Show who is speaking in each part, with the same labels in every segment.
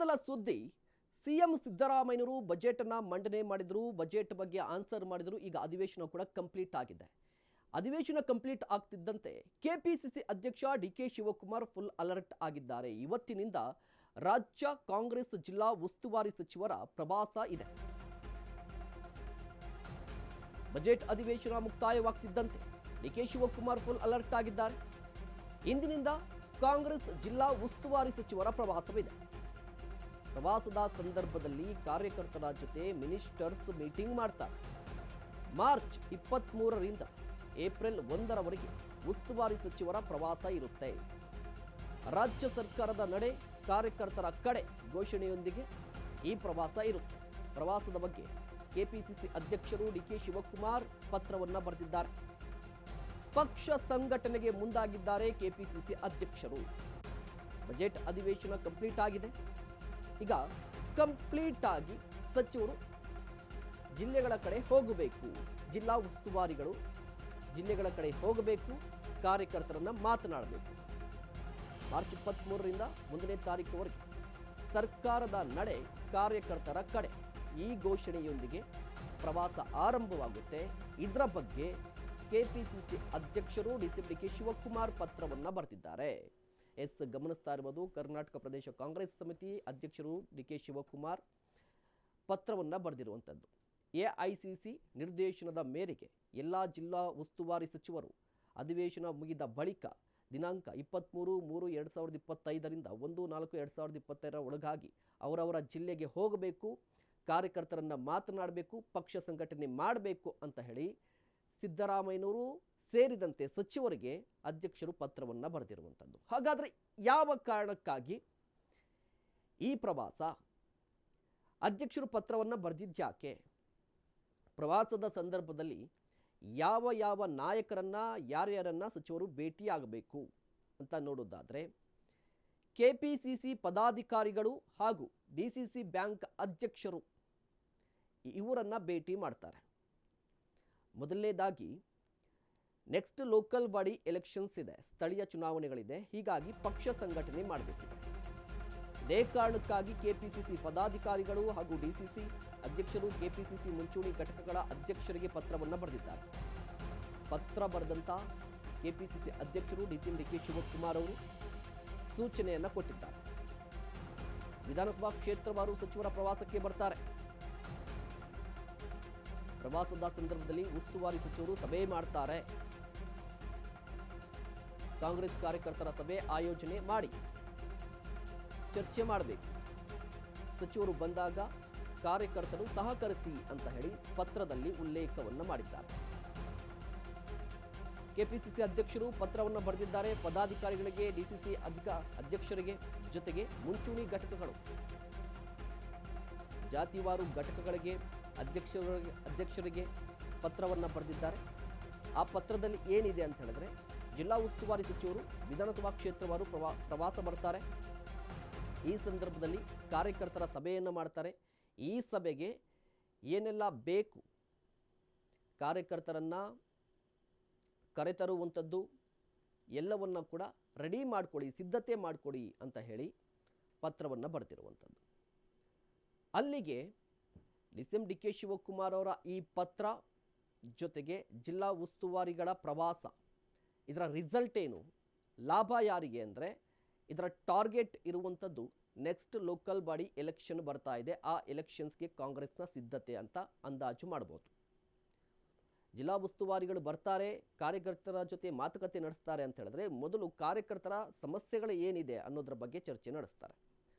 Speaker 1: ಮೊದಲ ಸುದ್ದಿ ಸಿಎಂ ಸಿದ್ದರಾಮಯ್ಯನವರು ಬಜೆಟ್ ಅನ್ನು ಮಂಡನೆ ಮಾಡಿದ್ರು. ಬಜೆಟ್ ಬಗ್ಗೆ ಆನ್ಸರ್ ಮಾಡಿದ್ರು. ಈಗ ಅಧಿವೇಶನ ಕೂಡ ಕಂಪ್ಲೀಟ್ ಆಗಿದೆ. ಅಧಿವೇಶನ ಕಂಪ್ಲೀಟ್ ಆಗ್ತಿದ್ದಂತೆ ಕೆಪಿಸಿಸಿ ಅಧ್ಯಕ್ಷ ಡಿಕೆ ಶಿವಕುಮಾರ್ ಫುಲ್ ಅಲರ್ಟ್ ಆಗಿದ್ದಾರೆ. ಇವತ್ತಿನಿಂದ ರಾಜ್ಯ ಕಾಂಗ್ರೆಸ್ ಜಿಲ್ಲಾ ಉಸ್ತುವಾರಿ ಸಚಿವರ ಪ್ರವಾಸ ಇದೆ. ಬಜೆಟ್ ಅಧಿವೇಶನ ಮುಕ್ತಾಯವಾಗ್ತಿದ್ದಂತೆ ಡಿಕೆ ಶಿವಕುಮಾರ್ ಫುಲ್ ಅಲರ್ಟ್ ಆಗಿದ್ದಾರೆ. ಇಂದಿನಿಂದ ಕಾಂಗ್ರೆಸ್ ಜಿಲ್ಲಾ ಉಸ್ತುವಾರಿ ಸಚಿವರ ಪ್ರವಾಸವಿದೆ. ಪ್ರವಾಸದ ಸಂದರ್ಭದಲ್ಲಿ ಕಾರ್ಯಕರ್ತರ ಜೊತೆ ಮಿನಿಸ್ಟರ್ಸ್ ಮೀಟಿಂಗ್ ಮಾಡ್ತಾರೆ. ಮಾರ್ಚ್ 23ರಿಂದ ಏಪ್ರಿಲ್ 1ರವರೆಗೆ ಉಸ್ತುವಾರಿ ಸಚಿವರ ಪ್ರವಾಸ ಇರುತ್ತೆ. ರಾಜ್ಯ ಸರ್ಕಾರದ ನಡೆ ಕಾರ್ಯಕರ್ತರ ಕಡೆ ಘೋಷಣೆಯೊಂದಿಗೆ ಈ ಪ್ರವಾಸ ಇರುತ್ತೆ. ಪ್ರವಾಸದ ಬಗ್ಗೆ ಕೆಪಿಸಿಸಿ ಅಧ್ಯಕ್ಷರು ಡಿಕೆ ಶಿವಕುಮಾರ್ ಪತ್ರವನ್ನ ಬರೆದಿದ್ದಾರೆ. ಪಕ್ಷ ಸಂಘಟನೆಗೆ ಮುಂದಾಗಿದ್ದಾರೆ ಕೆಪಿಸಿಸಿ ಅಧ್ಯಕ್ಷರು. ಬಜೆಟ್ ಅಧಿವೇಶನ ಕಂಪ್ಲೀಟ್ ಆಗಿದೆ. ಈಗ ಕಂಪ್ಲೀಟ್ ಆಗಿ ಸಚಿವರು ಜಿಲ್ಲೆಗಳ ಕಡೆ ಹೋಗಬೇಕು. ಜಿಲ್ಲಾ ಉಸ್ತುವಾರಿಗಳು ಜಿಲ್ಲೆಗಳ ಕಡೆ ಹೋಗಬೇಕು, ಕಾರ್ಯಕರ್ತರನ್ನ ಮಾತನಾಡಬೇಕು. ಮಾರ್ಚ್ 23ರಿಂದ 1ನೇ ತಾರೀಕುವರೆಗೆ ಸರ್ಕಾರದ ನಡೆ ಕಾರ್ಯಕರ್ತರ ಕಡೆ ಈ ಘೋಷಣೆಯೊಂದಿಗೆ ಪ್ರವಾಸ ಆರಂಭವಾಗುತ್ತೆ. ಇದರ ಬಗ್ಗೆ ಕೆಪಿಸಿಸಿ ಅಧ್ಯಕ್ಷರು ಡಿಕೆ ಶಿವಕುಮಾರ್ ಪತ್ರವನ್ನ ಬರೆದಿದ್ದಾರೆ. ಗಮನಿಸ್ತಾ ಇರಬಹುದು, ಕರ್ನಾಟಕ ಪ್ರದೇಶ ಕಾಂಗ್ರೆಸ್ ಸಮಿತಿ ಅಧ್ಯಕ್ಷರು ಡಿಕೆ ಶಿವಕುಮಾರ್ ಪತ್ರವನ್ನ ಬರೆದಿರುವಂಥದ್ದು. ಎಐಸಿಸಿ ನಿರ್ದೇಶನದ ಮೇರೆಗೆ ಎಲ್ಲ ಜಿಲ್ಲಾ ಉಸ್ತುವಾರಿ ಸಚಿವರು ಅಧಿವೇಶನ ಮುಗಿದ ಬಳಿಕ ದಿನಾಂಕ 23/3/2025ರಿಂದ 1/4/2025 ಒಳಗಾಗಿ ಅವರವರ ಜಿಲ್ಲೆಗೆ ಹೋಗಬೇಕು, ಕಾರ್ಯಕರ್ತರನ್ನ ಮಾತನಾಡಬೇಕು, ಪಕ್ಷ ಸಂಘಟನೆ ಮಾಡಬೇಕು ಅಂತ ಹೇಳಿ ಸಿದ್ದರಾಮಯ್ಯನವರು ಸೇರಿದಂತೆ ಸಚಿವರಿಗೆ ಅಧ್ಯಕ್ಷರು ಪತ್ರವನ್ನು ಬರೆದಿರುವಂಥದ್ದು. ಹಾಗಾದರೆ ಯಾವ ಕಾರಣಕ್ಕಾಗಿ ಈ ಪ್ರವಾಸ? ಅಧ್ಯಕ್ಷರು ಪತ್ರವನ್ನು ಬರೆದಿದ್ಯಾಕೆ? ಪ್ರವಾಸದ ಸಂದರ್ಭದಲ್ಲಿ ಯಾವ ಯಾವ ನಾಯಕರನ್ನ ಯಾರ್ಯಾರನ್ನ ಸಚಿವರು ಭೇಟಿಯಾಗಬೇಕು ಅಂತ ನೋಡೋದಾದರೆ, ಕೆಪಿಸಿಸಿ ಪದಾಧಿಕಾರಿಗಳು ಹಾಗೂ ಡಿಸಿಸಿ ಬ್ಯಾಂಕ್ ಅಧ್ಯಕ್ಷರು ಇವರನ್ನ ಭೇಟಿ ಮಾಡ್ತಾರೆ. ಮೊದಲನೇದಾಗಿ ನೆಕ್ಸ್ಟ್ ಲೋಕಲ್ ಬಾಡಿ ಎಲೆಕ್ಷನ್ಸ್ ಇದೆ, ಸ್ಥಳೀಯ ಚುನಾವಣೆಗಳಿದೆ. ಹೀಗಾಗಿ ಪಕ್ಷ ಸಂಘಟನೆ ಮಾಡಬೇಕಿದೆ. ಇದೇ ಕಾರಣಕ್ಕಾಗಿ ಕೆಪಿಸಿಸಿ ಪದಾಧಿಕಾರಿಗಳು ಹಾಗೂ ಡಿಸಿಸಿ ಅಧ್ಯಕ್ಷರು ಕೆಪಿಸಿಸಿ ಮುಂಚೂಣಿ ಘಟಕಗಳ ಅಧ್ಯಕ್ಷರಿಗೆ ಪತ್ರವನ್ನು ಬರೆದಿದ್ದಾರೆ. ಪತ್ರ ಬರೆದಂಥ ಕೆಪಿಸಿಸಿ ಅಧ್ಯಕ್ಷರು ಡಿಕೆ ಶಿವಕುಮಾರ್ ಅವರು ಸೂಚನೆಯನ್ನು ಕೊಟ್ಟಿದ್ದಾರೆ. ವಿಧಾನಸಭಾ ಕ್ಷೇತ್ರವಾರು ಸಚಿವರ ಪ್ರವಾಸಕ್ಕೆ ಬರ್ತಾರೆ. ಪ್ರವಾಸದ ಸಂದರ್ಭದಲ್ಲಿ ಉಸ್ತುವಾರಿ ಸಚಿವರು ಸಭೆ ಮಾಡ್ತಾರೆ. ಕಾಂಗ್ರೆಸ್ ಕಾರ್ಯಕರ್ತರ ಸಭೆ ಆಯೋಜನೆ ಮಾಡಿ ಚರ್ಚೆ ಮಾಡಬೇಕು. ಸಚಿವರು ಬಂದಾಗ ಕಾರ್ಯಕರ್ತರು ಸಹಕರಿಸಿ ಅಂತ ಹೇಳಿ ಪತ್ರದಲ್ಲಿ ಉಲ್ಲೇಖವನ್ನು ಮಾಡಿದ್ದಾರೆ. ಕೆಪಿಸಿಸಿ ಅಧ್ಯಕ್ಷರು ಪತ್ರವನ್ನು ಬರೆದಿದ್ದಾರೆ. ಪದಾಧಿಕಾರಿಗಳಿಗೆ, ಡಿಸಿಸಿ ಅಧ್ಯಕ್ಷರಿಗೆ, ಜೊತೆಗೆ ಮುಂಚೂಣಿ ಘಟಕಗಳು, ಜಾತಿವಾರು ಘಟಕಗಳಿಗೆ ಅಧ್ಯಕ್ಷರಿಗೆ ಪತ್ರವನ್ನು ಬರೆದಿದ್ದಾರೆ. ಆ ಪತ್ರದಲ್ಲಿ ಏನಿದೆ ಅಂತ ಹೇಳಿದ್ರೆ, ಜಿಲ್ಲಾ ಉಸ್ತುವಾರಿ ಸಚಿವರು ವಿಧಾನಸಭಾ ಕ್ಷೇತ್ರವಾರು ಪ್ರವಾಸ ಬರ್ತಾರೆ. ಈ ಸಂದರ್ಭದಲ್ಲಿ ಕಾರ್ಯಕರ್ತರ ಸಭೆಯನ್ನು ಮಾಡ್ತಾರೆ. ಈ ಸಭೆಗೆ ಏನೆಲ್ಲ ಬೇಕು, ಕಾರ್ಯಕರ್ತರನ್ನು ಕರೆತರುವಂಥದ್ದು ಎಲ್ಲವನ್ನ ಕೂಡ ರೆಡಿ ಮಾಡಿಕೊಡಿ, ಸಿದ್ಧತೆ ಮಾಡಿಕೊಡಿ ಅಂತ ಹೇಳಿ ಪತ್ರವನ್ನು ಬರೆದಿರುವಂಥದ್ದು. ಅಲ್ಲಿಗೆ ಡಿಕೆ ಶಿವಕುಮಾರ್ ಅವರ ಈ ಪತ್ರ ಜೊತೆಗೆ ಜಿಲ್ಲಾ ಉಸ್ತುವಾರಿಗಳ ಪ್ರವಾಸ, ಇದರ ರಿಸಲ್ಟ್ ಏನು, ಲಾಭ ಯಾರಿಗೆ ಅಂದರೆ, ಇದರ ಟಾರ್ಗೆಟ್ ಇರುವಂಥದ್ದು ನೆಕ್ಸ್ಟ್ ಲೋಕಲ್ ಬಾಡಿ ಎಲೆಕ್ಷನ್ ಬರ್ತಾ ಇದೆ. ಆ ಎಲೆಕ್ಷನ್ಸ್ಗೆ ಕಾಂಗ್ರೆಸ್ನ ಸಿದ್ಧತೆ ಅಂತ ಅಂದಾಜು ಮಾಡ್ಬೋದು. ಜಿಲ್ಲಾ ಉಸ್ತುವಾರಿಗಳು ಬರ್ತಾರೆ, ಕಾರ್ಯಕರ್ತರ ಜೊತೆ ಮಾತುಕತೆ ನಡೆಸ್ತಾರೆ ಅಂತ ಹೇಳಿದ್ರೆ, ಮೊದಲು ಕಾರ್ಯಕರ್ತರ ಸಮಸ್ಯೆಗಳು ಏನಿದೆ ಅನ್ನೋದ್ರ ಬಗ್ಗೆ ಚರ್ಚೆ ನಡೆಸ್ತಾರೆ.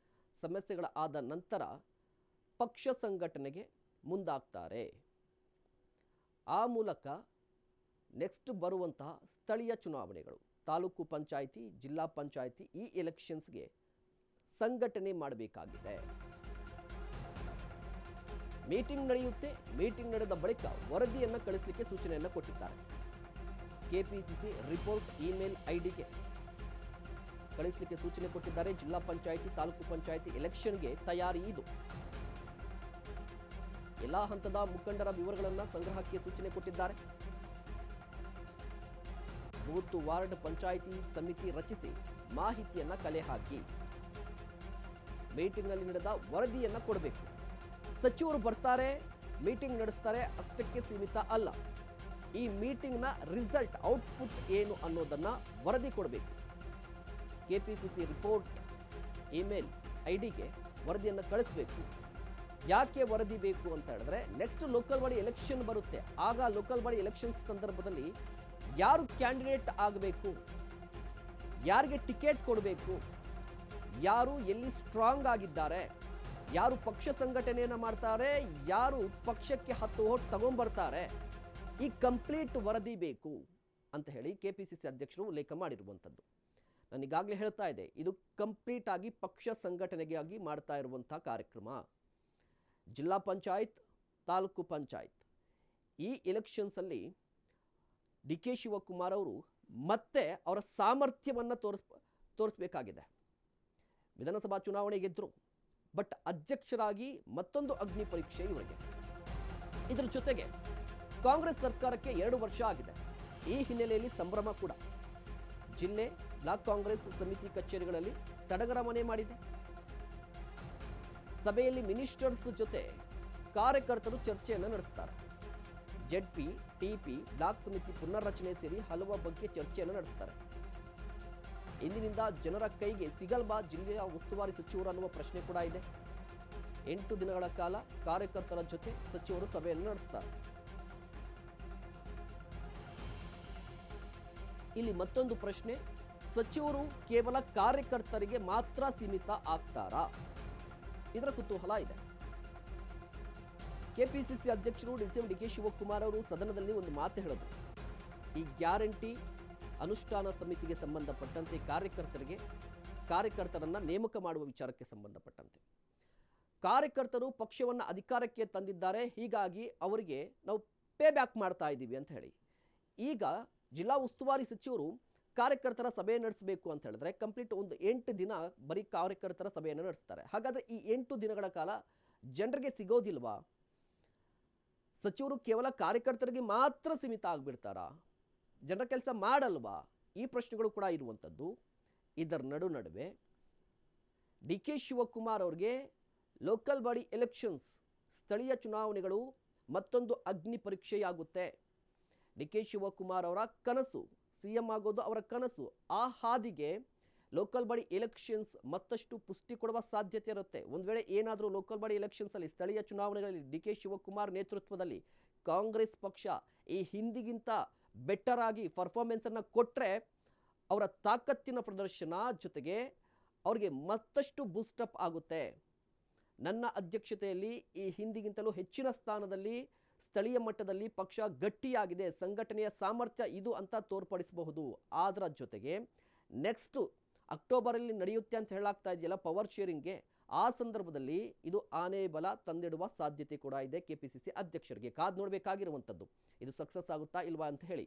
Speaker 1: ಸಮಸ್ಯೆಗಳ ಆದ ನಂತರ ಪಕ್ಷ ಸಂಘಟನೆಗೆ ಮುಂದಾಗ್ತಾರೆ. ಆ ಮೂಲಕ ನೆಕ್ಸ್ಟ್ ಬರುವಂತಹ ಸ್ಥಳೀಯ ಚುನಾವಣೆಗಳು, ತಾಲೂಕು ಪಂಚಾಯಿತಿ, ಜಿಲ್ಲಾ ಪಂಚಾಯಿತಿ, ಈ ಎಲೆಕ್ಷನ್ಸ್ಗೆ ಸಂಘಟನೆ ಮಾಡಬೇಕಾಗಿದೆ. ಮೀಟಿಂಗ್ ನಡೆಯುತ್ತೆ. ಮೀಟಿಂಗ್ ನಡೆದ ಬಳಿಕ ವರದಿಯನ್ನು ಕಳಿಸಲಿಕ್ಕೆ ಸೂಚನೆಯನ್ನು ಕೊಟ್ಟಿದ್ದಾರೆ. ಕೆಪಿಸಿಸಿ ರಿಪೋರ್ಟ್ ಇಮೇಲ್ ಐಡಿಗೆ ಕಳಿಸಲಿಕ್ಕೆ ಸೂಚನೆ ಕೊಟ್ಟಿದ್ದಾರೆ. ಜಿಲ್ಲಾ ಪಂಚಾಯಿತಿ, ತಾಲೂಕು ಪಂಚಾಯಿತಿ ಎಲೆಕ್ಷನ್ಗೆ ತಯಾರಿ ಇದು. ಎಲ್ಲ ಹಂತದ ಮುಖಂಡರ ವಿವರಗಳನ್ನು ಸಂಗ್ರಹಕ್ಕೆ ಸೂಚನೆ ಕೊಟ್ಟಿದ್ದಾರೆ. ಬೂತ್ ವಾರ್ಡ್ ಪಂಚಾಯಿತಿ ಸಮಿತಿ ರಚಿಸಿ ಮಾಹಿತಿಯನ್ನು ಕಲೆ ಹಾಕಿ ಮೀಟಿಂಗ್ನಲ್ಲಿ ನಡೆದ ವರದಿಯನ್ನು ಕೊಡಬೇಕು. ಸಚಿವರು ಬರ್ತಾರೆ, ಮೀಟಿಂಗ್ ನಡೆಸ್ತಾರೆ, ಅಷ್ಟಕ್ಕೆ ಸೀಮಿತ ಅಲ್ಲ. ಈ ಮೀಟಿಂಗ್ನ ರಿಸಲ್ಟ್, ಔಟ್ಪುಟ್ ಏನು ಅನ್ನೋದನ್ನು ವರದಿ ಕೊಡಬೇಕು. ಕೆಪಿಸಿಸಿ ರಿಪೋರ್ಟ್ ಇಮೇಲ್ ಐಡಿಗೆ ವರದಿಯನ್ನು ಕಳಿಸಬೇಕು. ಯಾಕೆ ವರದಿ ಬೇಕು ಅಂತ ಹೇಳಿದ್ರೆ, ನೆಕ್ಸ್ಟ್ ಲೋಕಲ್ ಬಾಡಿ ಎಲೆಕ್ಷನ್ ಬರುತ್ತೆ. ಆಗ ಲೋಕಲ್ ಬಾಡಿ ಎಲೆಕ್ಷನ್ ಸಂದರ್ಭದಲ್ಲಿ ಯಾರು ಕ್ಯಾಂಡಿಡೇಟ್ ಆಗಬೇಕು, ಯಾರಿಗೆ ಟಿಕೆಟ್ ಕೊಡಬೇಕು, ಯಾರು ಎಲ್ಲಿ ಸ್ಟ್ರಾಂಗ್ ಆಗಿದ್ದಾರೆ, ಯಾರು ಪಕ್ಷ ಸಂಘಟನೆಯನ್ನು ಮಾಡ್ತಾರೆ, ಯಾರು ಪಕ್ಷಕ್ಕೆ 10 ಓಟ್ ತಗೊಂಡ್ಬರ್ತಾರೆ, ಈ ಕಂಪ್ಲೀಟ್ ವರದಿ ಬೇಕು ಅಂತ ಹೇಳಿ ಕೆಪಿಸಿಸಿ ಅಧ್ಯಕ್ಷರು ಉಲ್ಲೇಖ ಮಾಡಿರುವಂಥದ್ದು. ನಾನು ಈಗಾಗಲೇ ಹೇಳ್ತಾ ಇದ್ದೆ, ಇದು ಕಂಪ್ಲೀಟ್ ಆಗಿ ಪಕ್ಷ ಸಂಘಟನೆಗಾಗಿ ಮಾಡ್ತಾ ಇರುವಂಥ ಕಾರ್ಯಕ್ರಮ. ಜಿಲ್ಲಾ ಪಂಚಾಯತ್, ತಾಲೂಕು ಪಂಚಾಯತ್ ಈ ಎಲೆಕ್ಷನ್ಸಲ್ಲಿ ಡಿ ಕೆ ಶಿವಕುಮಾರ್ ಅವರು ಮತ್ತೆ ಅವರ ಸಾಮರ್ಥ್ಯವನ್ನು ತೋರಿಸಬೇಕಾಗಿದೆ. ವಿಧಾನಸಭಾ ಚುನಾವಣೆ ಗೆದ್ದರು, ಬಟ್ ಅಧ್ಯಕ್ಷರಾಗಿ ಮತ್ತೊಂದು ಅಗ್ನಿ ಪರೀಕ್ಷೆ ಇವರಿಗೆ. ಇದರ ಜೊತೆಗೆ ಕಾಂಗ್ರೆಸ್ ಸರ್ಕಾರಕ್ಕೆ 2 ವರ್ಷ ಆಗಿದೆ. ಈ ಹಿನ್ನೆಲೆಯಲ್ಲಿ ಸಂಭ್ರಮ ಕೂಡ. ಜಿಲ್ಲೆ ಬ್ಲಾಕ್ ಕಾಂಗ್ರೆಸ್ ಸಮಿತಿ ಕಚೇರಿಗಳಲ್ಲಿ ಸಡಗರ ಮನೆ ಮಾಡಿದೆ. ಸಭೆಯಲ್ಲಿ ಮಿನಿಸ್ಟರ್ಸ್ ಜೊತೆ ಕಾರ್ಯಕರ್ತರು ಚರ್ಚೆಯನ್ನು ನಡೆಸ್ತಾರೆ. ಜೆಡ್ಪಿ, ಟಿಪಿ, ಬ್ಲಾಕ್ ಸಮಿತಿ ಪುನರ್ರಚನೆ ಸೇರಿ ಹಲವು ಬಗ್ಗೆ ಚರ್ಚೆಯನ್ನು ನಡೆಸ್ತಾರೆ. ಇಂದಿನಿಂದ ಜನರ ಕೈಗೆ ಸಿಗಲ್ವಾ ಜಿಲ್ಲೆಯ ಉಸ್ತುವಾರಿ ಸಚಿವರು ಅನ್ನುವ ಪ್ರಶ್ನೆ ಕೂಡ ಇದೆ. 8 ದಿನಗಳ ಕಾಲ ಕಾರ್ಯಕರ್ತರ ಜೊತೆ ಸಚಿವರು ಸಭೆಯನ್ನು ನಡೆಸ್ತಾರೆ. ಇಲ್ಲಿ ಮತ್ತೊಂದು ಪ್ರಶ್ನೆ, ಸಚಿವರು ಕೇವಲ ಕಾರ್ಯಕರ್ತರಿಗೆ ಮಾತ್ರ ಸೀಮಿತ ಆಗ್ತಾರಾ? ಇದರ ಕುತೂಹಲ ಇದೆ. ಕೆಪಿಸಿಸಿ ಅಧ್ಯಕ್ಷರು ಡಿ ಕೆ ಶಿವಕುಮಾರ್ ಅವರು ಸದನದಲ್ಲಿ ಒಂದು ಮಾತು ಹೇಳಿದ್ರು. ಈ ಗ್ಯಾರಂಟಿ ಅನುಷ್ಠಾನ ಸಮಿತಿಗೆ ಸಂಬಂಧಪಟ್ಟಂತೆ ಕಾರ್ಯಕರ್ತರನ್ನ ನೇಮಕ ಮಾಡುವ ವಿಚಾರಕ್ಕೆ ಸಂಬಂಧಪಟ್ಟಂತೆ ಕಾರ್ಯಕರ್ತರು ಪಕ್ಷವನ್ನು ಅಧಿಕಾರಕ್ಕೆ ತಂದಿದ್ದಾರೆ, ಹೀಗಾಗಿ ಅವರಿಗೆ ನಾವು ಪೇ ಬ್ಯಾಕ್ ಮಾಡ್ತಾ ಇದ್ದೀವಿ ಅಂತ ಹೇಳಿ ಈಗ ಜಿಲ್ಲಾ ಉಸ್ತುವಾರಿ ಸಚಿವರು ಕಾರ್ಯಕರ್ತರ ಸಭೆ ನಡೆಸಬೇಕು ಅಂತ ಹೇಳಿದ್ರೆ ಕಂಪ್ಲೀಟ್ ಒಂದು 8 ದಿನ ಬರೀ ಕಾರ್ಯಕರ್ತರ ಸಭೆಯನ್ನು ನಡೆಸ್ತಾರೆ. ಹಾಗಾದ್ರೆ ಈ 8 ದಿನಗಳ ಕಾಲ ಜನರಿಗೆ ಸಿಗೋದಿಲ್ವಾ? ಸಚಿವರು ಕೇವಲ ಕಾರ್ಯಕರ್ತರಿಗೆ ಮಾತ್ರ ಸೀಮಿತ ಆಗ್ಬಿಡ್ತಾರಾ? ಜನರ ಕೆಲಸ ಮಾಡಲ್ವಾ? ಈ ಪ್ರಶ್ನೆಗಳು ಕೂಡ ಇರುವಂಥದ್ದು. ಇದರ ನಡುವೆ ಡಿ ಕೆ ಶಿವಕುಮಾರ್ ಅವ್ರಿಗೆ ಲೋಕಲ್ ಬಾಡಿ ಎಲೆಕ್ಷನ್ಸ್, ಸ್ಥಳೀಯ ಚುನಾವಣೆಗಳು ಮತ್ತೊಂದು ಅಗ್ನಿ ಪರೀಕ್ಷೆಯಾಗುತ್ತೆ. ಡಿ ಕೆ ಶಿವಕುಮಾರ್ ಅವರ ಕನಸು, ಸಿಎಂ ಆಗೋದು ಅವರ ಕನಸು. ಆ ಹಾದಿಗೆ ಲೋಕಲ್ ಬಾಡಿ ಎಲೆಕ್ಷನ್ಸ್ ಮತ್ತಷ್ಟು ಪುಷ್ಟಿ ಕೊಡುವ ಸಾಧ್ಯತೆ ಇರುತ್ತೆ. ಒಂದು ವೇಳೆ ಏನಾದರೂ ಲೋಕಲ್ ಬಾಡಿ ಎಲೆಕ್ಷನ್ಸ್ ಅಲ್ಲಿ, ಸ್ಥಳೀಯ ಚುನಾವಣೆಗಳಲ್ಲಿ ಡಿ ಕೆ ಶಿವಕುಮಾರ್ ನೇತೃತ್ವದಲ್ಲಿ ಕಾಂಗ್ರೆಸ್ ಪಕ್ಷ ಈ ಹಿಂದಿಗಿಂತ ಬೆಟರ್ ಆಗಿ ಪರ್ಫಾರ್ಮೆನ್ಸ್ ಅನ್ನು ಕೊಟ್ಟರೆ ಅವರ ತಾಕತ್ತಿನ ಪ್ರದರ್ಶನ ಜೊತೆಗೆ ಅವರಿಗೆ ಮತ್ತಷ್ಟು ಬೂಸ್ಟಪ್ ಆಗುತ್ತೆ. ನನ್ನ ಅಧ್ಯಕ್ಷತೆಯಲ್ಲಿ ಈ ಹಿಂದಿಗಿಂತಲೂ ಹೆಚ್ಚಿನ ಸ್ಥಾನದಲ್ಲಿ ಸ್ಥಳೀಯ ಮಟ್ಟದಲ್ಲಿ ಪಕ್ಷ ಗಟ್ಟಿಯಾಗಿದೆ, ಸಂಘಟನೆಯ ಸಾಮರ್ಥ್ಯ ಇದು ಅಂತ ತೋರ್ಪಡಿಸಬಹುದು. ಅದರ ಜೊತೆಗೆ ನೆಕ್ಸ್ಟ್ ಅಕ್ಟೋಬರಲ್ಲಿ ನಡೆಯುತ್ತೆ ಅಂತ ಹೇಳಾಗ್ತಾ ಇದೆಯಲ್ಲ ಪವರ್ ಶೇರಿಂಗ್ಗೆ, ಆ ಸಂದರ್ಭದಲ್ಲಿ ಇದು ಆನೆ ಬಲ ತಂದಿಡುವ ಸಾಧ್ಯತೆ ಕೂಡ ಇದೆ ಕೆಪಿಸಿಸಿ ಅಧ್ಯಕ್ಷರಿಗೆ. ಕಾದು ನೋಡಬೇಕಾಗಿರುವಂಥದ್ದು ಇದು ಸಕ್ಸಸ್ ಆಗುತ್ತಾ ಇಲ್ವಾ ಅಂತ ಹೇಳಿ.